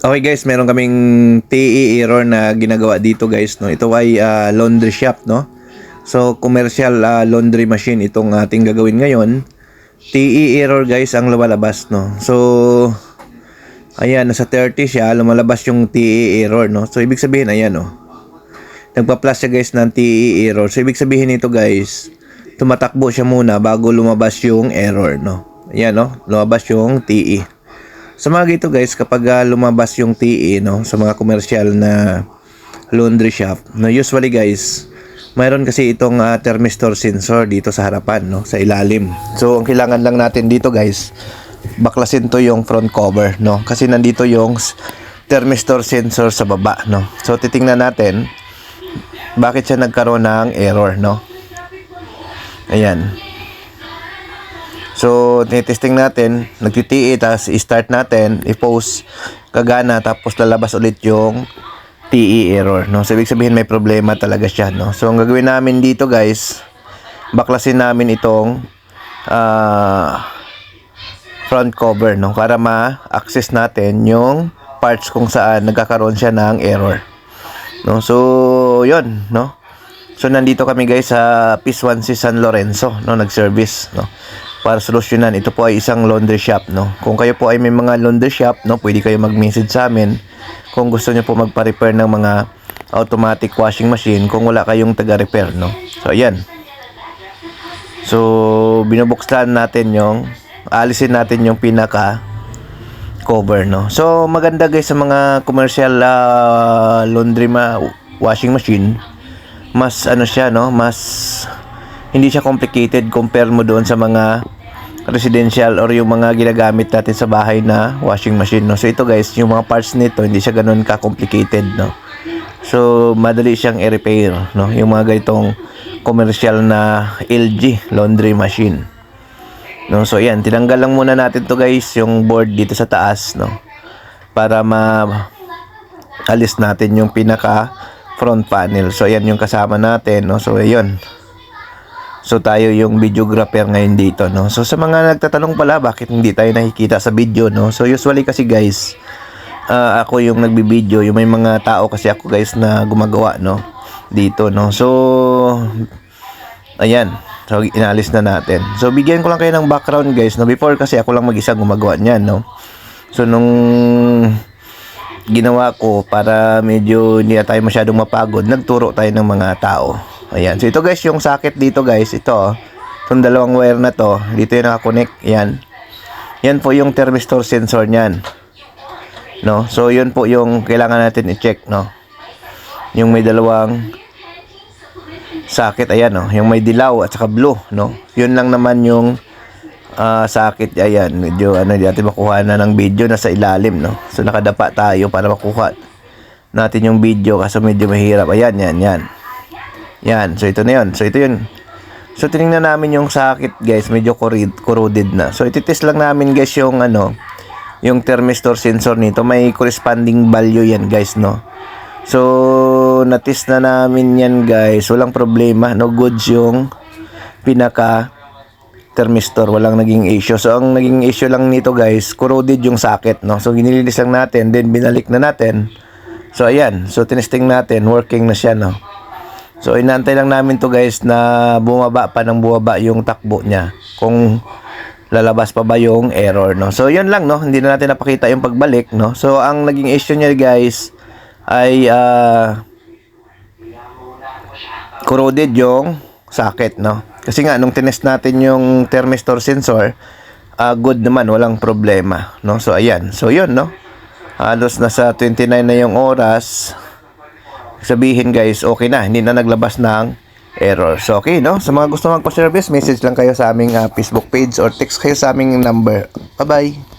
Okay guys, meron kaming TE error na ginagawa dito guys, no. Ito ay laundry shop, no. So commercial laundry machine itong ating gagawin ngayon. TE error guys ang lumalabas, no. So ayan, nasa 30 siya, lumalabas yung TE error, no. So ibig sabihin ayan, no. Nagpa-plus siya guys ng TE error. So ibig sabihin nito guys, tumatakbo siya muna bago lumabas yung error, no. Ayan, no. Lumabas yung TE. Sa mga gito guys, kapag lumabas yung TE, no, sa mga commercial na laundry shop, no, usually guys, mayroon kasi itong thermistor sensor dito sa harapan, no, sa ilalim. So ang kailangan lang natin dito guys, baklasin to yung front cover, no, kasi nandito yung thermistor sensor sa baba, no. So titingnan natin bakit siya nagkaroon ng error, no. Ayan. So, tinitesting natin, nagtitiit, tapos i-start natin, i-post, kagana, tapos lalabas ulit yung TE error, no? So, ibig sabihin may problema talaga siya, no? So, ang gagawin namin dito, guys, baklasin namin itong front cover, no? Para ma-access natin yung parts kung saan nagkakaroon siya ng error, no? So, yun, no? So, nandito kami, guys, sa Piece 1C San Lorenzo, no? Nag-service, no? Para solusyonan. Ito po ay isang laundry shop, no. Kung kayo po ay may mga laundry shop, no, pwede kayo mag-message sa amin kung gusto niyo po magpa-repair ng mga automatic washing machine kung wala kayong taga-repair, no. So ayan. So binubuksan natin alisin natin yung pinaka cover, no. So maganda guys sa mga commercial laundry washing machine. Mas ano siya, no, mas hindi siya complicated compare mo doon sa mga residential or yung mga ginagamit natin sa bahay na washing machine, no. So ito guys, yung mga parts nito hindi siya ganoon ka-complicated, no. So madali siyang i-repair, no, yung mga ganitong commercial na LG laundry machine, no. So ayan, tinanggal lang muna natin to guys, yung board dito sa taas, no, para alis natin yung pinaka front panel. So ayan yung kasama natin, no. So ayun. So tayo yung videographer ngayon dito, no. So sa mga nagtatanong pala bakit hindi tayo nakikita sa video, no. So usually kasi guys, ako yung nagbibideo, yung may mga tao kasi ako guys na gumagawa, no, dito, no. So ayan. So inalis na natin. So bigyan ko lang kayo ng background guys, no. Before kasi ako lang mag-isa gumagawa niyan, no. So nung ginawa ko para medyo hindi na tayo masyadong mapagod, nagturo tayo ng mga tao. Ayan. So ito guys, yung socket dito guys, ito, itong dalawang wire na to, dito yung nakakonect, yan. Yan po yung thermistor sensor niyan, no. So yun po yung kailangan natin i-check, no. Yung may dalawang socket, ayan, no, yung may dilaw at saka blue, no. Yun lang naman yung socket, ayan. Medyo ano, di natin makuha na ng video na sa ilalim, no. So nakadapa tayo para makuha natin yung video kasi medyo mahirap. Ayan, yan. Yan, so ito na yun. So ito yun. So tinignan namin yung socket guys, medyo corroded na. So ititest lang namin guys yung yung thermistor sensor nito. May corresponding value yan guys, no. So na-test na namin yan guys. Walang problema, no, goods yung pinaka thermistor, walang naging issue. So ang naging issue lang nito guys, corroded yung socket, no. So ginilinis lang natin, then binalik na natin. So ayan, so tinesting natin, working na siya, no. So inaantay lang namin to guys na bumaba yung takbo niya, kung lalabas pa ba yung error, no. So yun lang, no, hindi na natin napakita yung pagbalik, no. So ang naging issue niya guys ay corroded yung socket, no. Kasi nga nung tinest natin yung thermistor sensor, good naman, walang problema, no. So ayan, so yun, no, halos nasa 29 na yung oras. Sabihin guys, okay na, hindi na naglabas ng error. So okay, no, sa mga gusto magpa-service, message lang kayo sa aming Facebook page or text kayo sa aming number. Bye bye.